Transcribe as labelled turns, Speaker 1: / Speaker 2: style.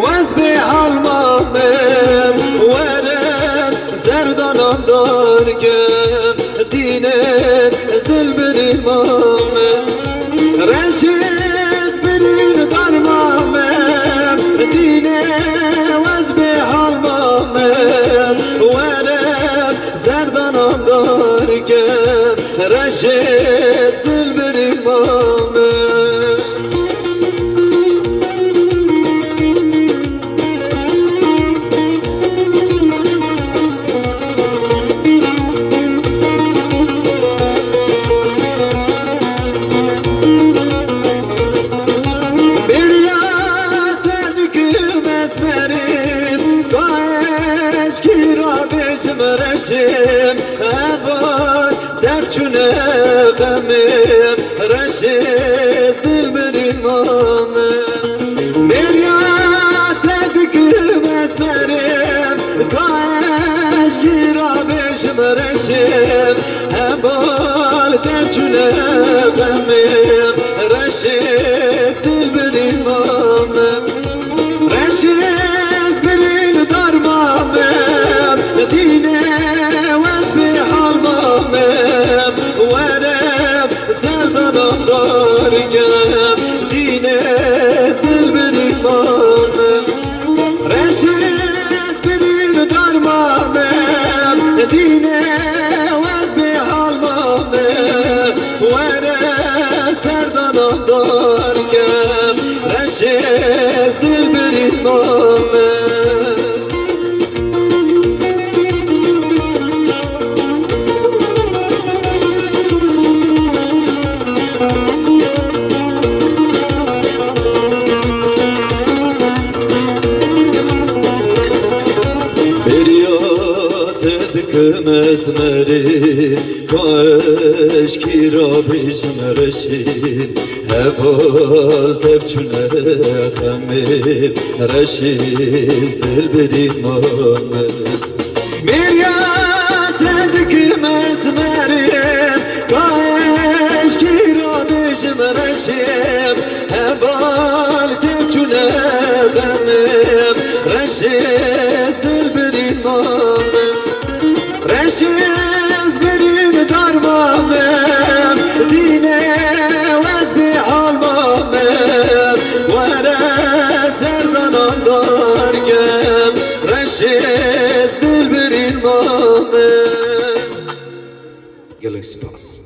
Speaker 1: وزبح المامن ورم زردانم دارگم دینه از دل برین مامن رشیز برین دارمامن دینه وزبح المامن ورم زردانم دارگم رشیز دل برین مامن رشیم اول در چونه غمیم رشیز دل برین مامم بریاد تدگیم از مریم کاش گیرا بشم رشیم اول در چونه غمیم رشیز دل برین مامم رشیز برین دارمامم دینه وزبح المامم ورم زردانم دارگم دینه دل برین مامم رشیز برین دارمامم دینه وزبح المامم ورم زردانم دارگم رشیز دل برین مامم مزمری کاش کی را بیشم رشیم اول تبچونه خمیم رشیز دل برین مامم میریاد تدکی مزمریم کاش کی را بیشم رشیم اول تبچونه خمیم رشیز دل برین مامم رشیز برین دارمامم دینه وزبح المامم ورا زردانم دارگم رشیز دل برین مامم گلک سپاس